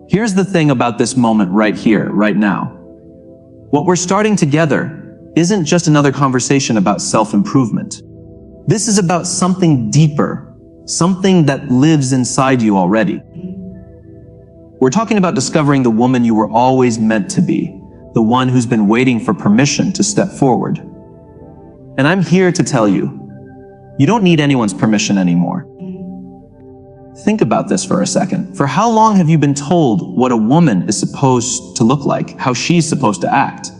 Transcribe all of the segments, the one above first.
Here's the thing about this moment right here, right now. What we're starting together isn't just another conversation about self-improvement. This is about something deeper, something that lives inside you already. We're talking about discovering the woman you were always meant to be, the one who's been waiting for permission to step forward. And I'm here to tell you, you don't need anyone's permission anymore. Think about this for a second. For how long have you been told what a woman is supposed to look like, how she's supposed to act?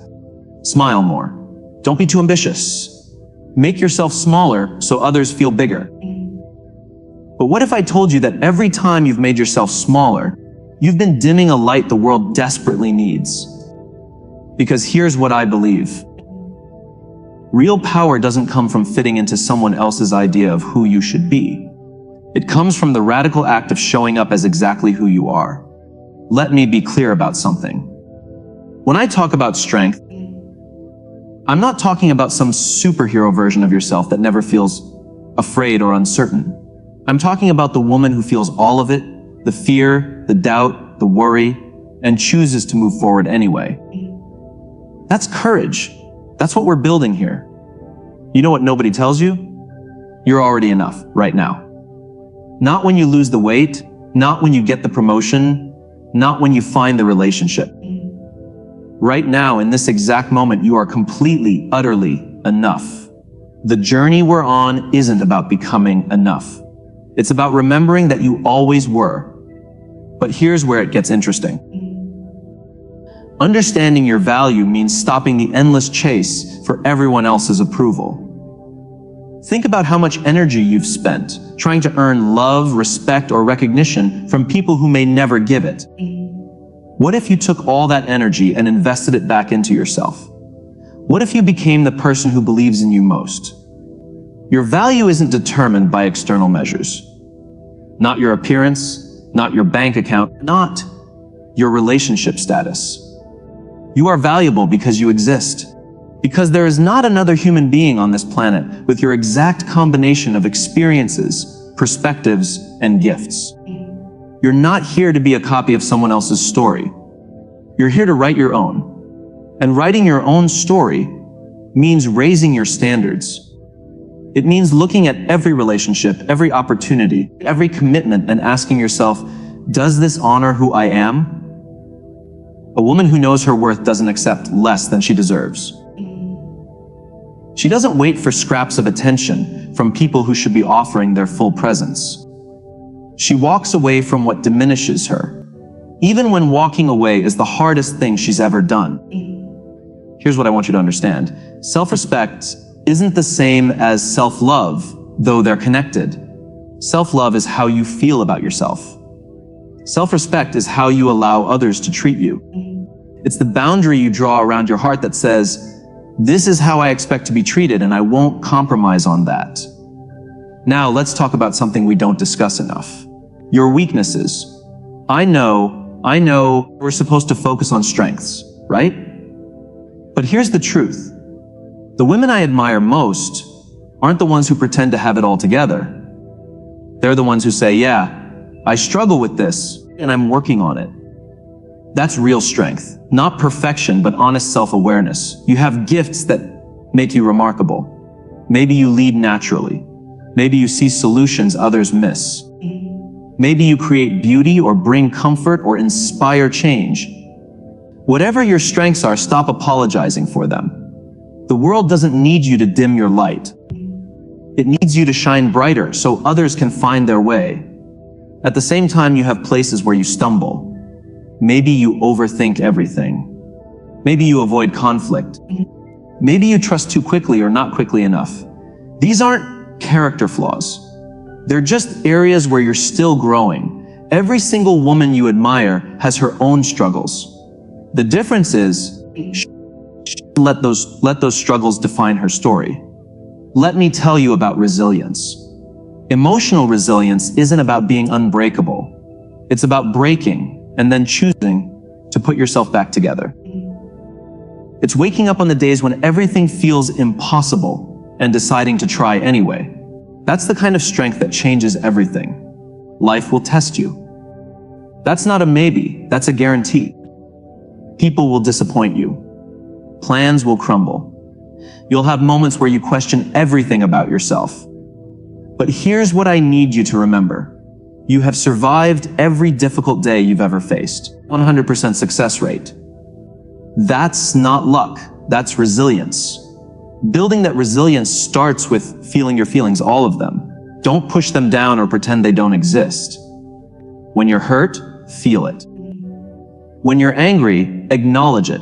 Smile more. Don't be too ambitious. Make yourself smaller so others feel bigger. But what if I told you that every time you've made yourself smaller, you've been dimming a light the world desperately needs? Because here's what I believe. Real power doesn't come from fitting into someone else's idea of who you should be. It comes from the radical act of showing up as exactly who you are. Let me be clear about something. When I talk about strength, I'm not talking about some superhero version of yourself that never feels afraid or uncertain. I'm talking about the woman who feels all of it, the fear, the doubt, the worry, and chooses to move forward anyway. That's courage. That's what we're building here. You know what nobody tells you? You're already enough right now. Not when you lose the weight, not when you get the promotion, not when you find the relationship. Right now, in this exact moment, you are completely, utterly enough. The journey we're on isn't about becoming enough. It's about remembering that you always were. But here's where it gets interesting. Understanding your value means stopping the endless chase for everyone else's approval. Think about how much energy you've spent trying to earn love, respect, or recognition from people who may never give it. What if you took all that energy and invested it back into yourself? What if you became the person who believes in you most? Your value isn't determined by external measures. Not your appearance, not your bank account, not your relationship status. You are valuable because you exist. Because there is not another human being on this planet with your exact combination of experiences, perspectives, and gifts. You're not here to be a copy of someone else's story. You're here to write your own. And writing your own story means raising your standards. It means looking at every relationship, every opportunity, every commitment, and asking yourself, does this honor who I am? A woman who knows her worth doesn't accept less than she deserves. She doesn't wait for scraps of attention from people who should be offering their full presence. She walks away from what diminishes her, even when walking away is the hardest thing she's ever done. Here's what I want you to understand. Self-respect isn't the same as self-love, though they're connected. Self-love is how you feel about yourself. Self-respect is how you allow others to treat you. It's the boundary you draw around your heart that says, this is how I expect to be treated, and I won't compromise on that. Now, let's talk about something we don't discuss enough. Your weaknesses. I know we're supposed to focus on strengths, right? But here's the truth. The women I admire most aren't the ones who pretend to have it all together. They're the ones who say, yeah, I struggle with this, and I'm working on it. That's real strength. Not perfection, but honest self-awareness. You have gifts that make you remarkable. Maybe you lead naturally. Maybe you see solutions others miss. Maybe you create beauty or bring comfort or inspire change. Whatever your strengths are, stop apologizing for them. The world doesn't need you to dim your light. It needs you to shine brighter so others can find their way. At the same time, you have places where you stumble. Maybe you overthink everything. Maybe you avoid conflict. Maybe you trust too quickly or not quickly enough. These aren't character flaws. They're just areas where you're still growing. Every single woman you admire has her own struggles. The difference is, let those struggles define her story. Let me tell you about resilience. Emotional resilience isn't about being unbreakable. It's about breaking and then choosing to put yourself back together. It's waking up on the days when everything feels impossible and deciding to try anyway. That's the kind of strength that changes everything. Life will test you. That's not a maybe. That's a guarantee. People will disappoint you. Plans will crumble. You'll have moments where you question everything about yourself. But here's what I need you to remember. You have survived every difficult day you've ever faced. 100% success rate. That's not luck. That's resilience. Building that resilience starts with feeling your feelings, all of them. Don't push them down or pretend they don't exist. When you're hurt, feel it. When you're angry, acknowledge it.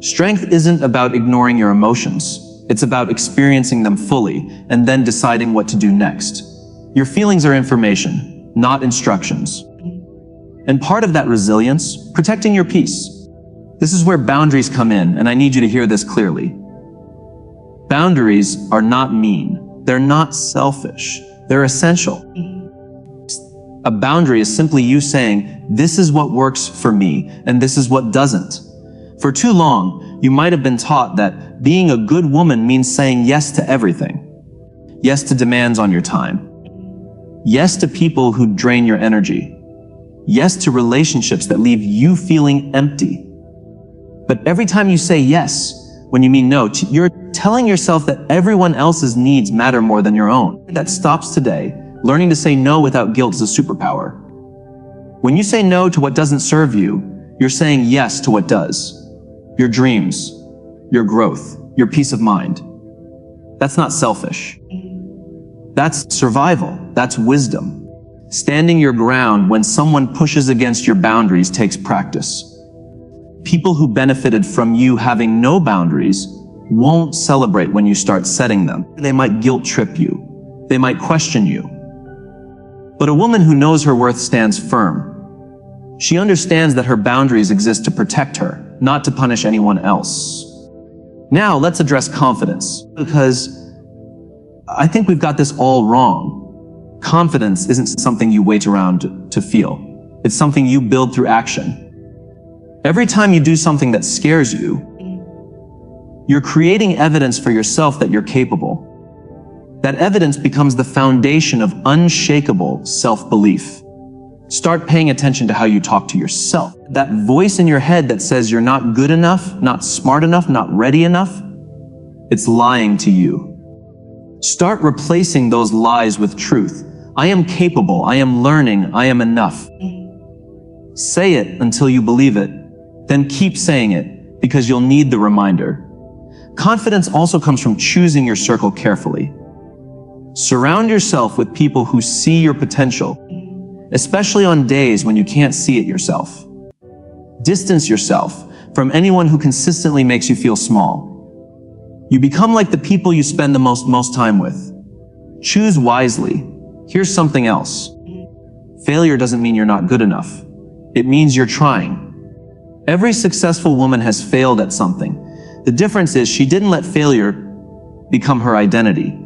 Strength isn't about ignoring your emotions. It's about experiencing them fully and then deciding what to do next. Your feelings are information, not instructions. And part of that resilience, protecting your peace. This is where boundaries come in, and I need you to hear this clearly. Boundaries are not mean. They're not selfish. They're essential. A boundary is simply you saying, this is what works for me, and this is what doesn't. For too long, you might have been taught that being a good woman means saying yes to everything. Yes to demands on your time. Yes to people who drain your energy. Yes to relationships that leave you feeling empty. But every time you say yes, when you mean no, you're telling yourself that everyone else's needs matter more than your own. That stops today. Learning to say no without guilt is a superpower. When you say no to what doesn't serve you, you're saying yes to what does. Your dreams, your growth, your peace of mind. That's not selfish. That's survival. That's wisdom. Standing your ground when someone pushes against your boundaries takes practice. People who benefited from you having no boundaries won't celebrate when you start setting them. They might guilt trip you. They might question you. But a woman who knows her worth stands firm. She understands that her boundaries exist to protect her, not to punish anyone else. Now, let's address confidence, because I think we've got this all wrong. Confidence isn't something you wait around to feel. It's something you build through action. Every time you do something that scares you, you're creating evidence for yourself that you're capable. That evidence becomes the foundation of unshakable self-belief. Start paying attention to how you talk to yourself. That voice in your head that says you're not good enough, not smart enough, not ready enough, it's lying to you. Start replacing those lies with truth. I am capable, I am learning, I am enough. Say it until you believe it, then keep saying it, because you'll need the reminder. Confidence also comes from choosing your circle carefully. Surround yourself with people who see your potential, especially on days when you can't see it yourself. Distance yourself from anyone who consistently makes you feel small. You become like the people you spend the most time with. Choose wisely. Here's something else. Failure doesn't mean you're not good enough. It means you're trying. Every successful woman has failed at something. The difference is she didn't let failure become her identity.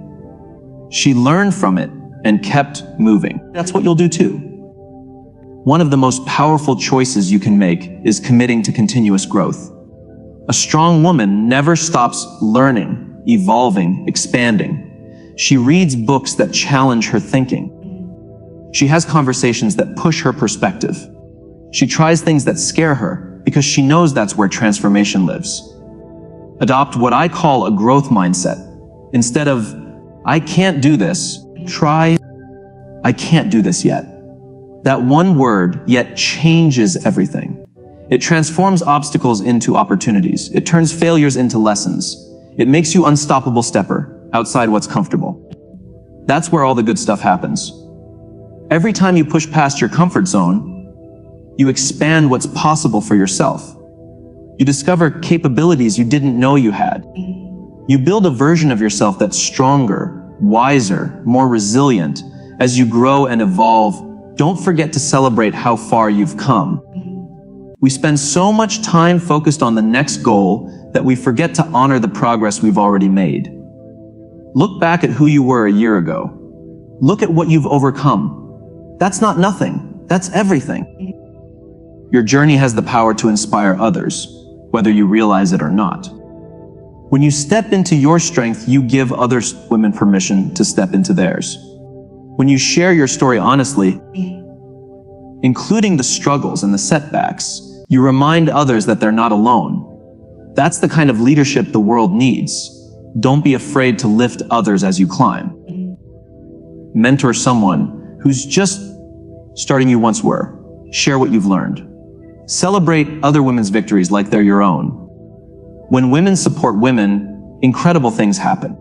She learned from it and kept moving. That's what you'll do too. One of the most powerful choices you can make is committing to continuous growth. A strong woman never stops learning, evolving, expanding. She reads books that challenge her thinking. She has conversations that push her perspective. She tries things that scare her because she knows that's where transformation lives. Adopt what I call a growth mindset. Instead of, I can't do this, try, I can't do this yet. That one word yet changes everything. It transforms obstacles into opportunities. It turns failures into lessons. It makes you unstoppable stepper, outside what's comfortable. That's where all the good stuff happens. Every time you push past your comfort zone, you expand what's possible for yourself. You discover capabilities you didn't know you had. You build a version of yourself that's stronger, wiser, more resilient. As you grow and evolve, don't forget to celebrate how far you've come. We spend so much time focused on the next goal that we forget to honor the progress we've already made. Look back at who you were a year ago. Look at what you've overcome. That's not nothing. That's everything. Your journey has the power to inspire others, whether you realize it or not. When you step into your strength, you give other women permission to step into theirs. When you share your story honestly, including the struggles and the setbacks. You remind others that they're not alone. That's the kind of leadership the world needs. Don't be afraid to lift others as you climb. Mentor someone who's just starting you once were. Share what you've learned. Celebrate other women's victories like they're your own. When women support women, incredible things happen.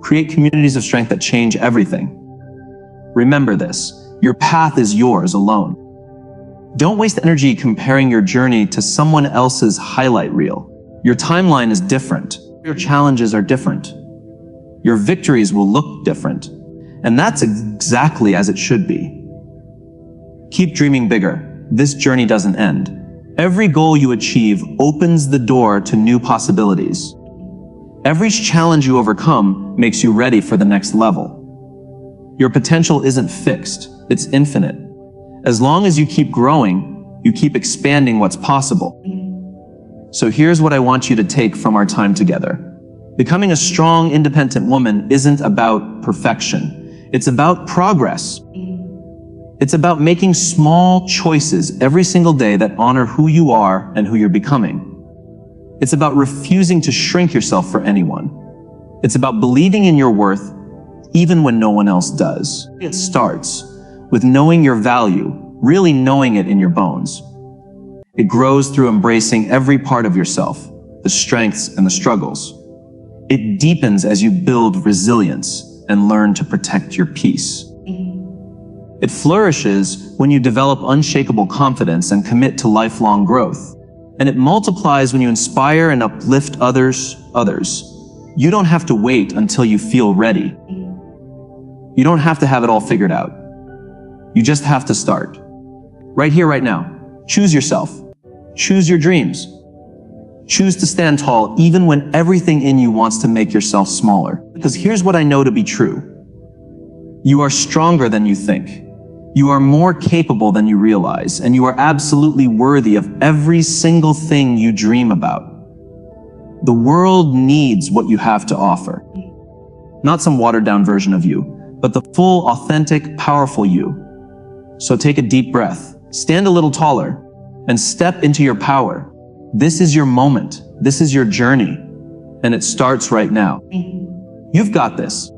Create communities of strength that change everything. Remember this, your path is yours alone. Don't waste energy comparing your journey to someone else's highlight reel. Your timeline is different. Your challenges are different. Your victories will look different. And that's exactly as it should be. Keep dreaming bigger. This journey doesn't end. Every goal you achieve opens the door to new possibilities. Every challenge you overcome makes you ready for the next level. Your potential isn't fixed, it's infinite. As long as you keep growing, you keep expanding what's possible. So here's what I want you to take from our time together. Becoming a strong, independent woman isn't about perfection. It's about progress. It's about making small choices every single day that honor who you are and who you're becoming. It's about refusing to shrink yourself for anyone. It's about believing in your worth even when no one else does. It starts with knowing your value, really knowing it in your bones. It grows through embracing every part of yourself, the strengths and the struggles. It deepens as you build resilience and learn to protect your peace. It flourishes when you develop unshakable confidence and commit to lifelong growth. And it multiplies when you inspire and uplift others. You don't have to wait until you feel ready. You don't have to have it all figured out. You just have to start. Right here, right now. Choose yourself. Choose your dreams. Choose to stand tall even when everything in you wants to make yourself smaller. Because here's what I know to be true. You are stronger than you think. You are more capable than you realize, and you are absolutely worthy of every single thing you dream about. The world needs what you have to offer. Not some watered-down version of you, but the full, authentic, powerful you. So take a deep breath, stand a little taller, and step into your power. This is your moment. This is your journey, and it starts right now. You've got this.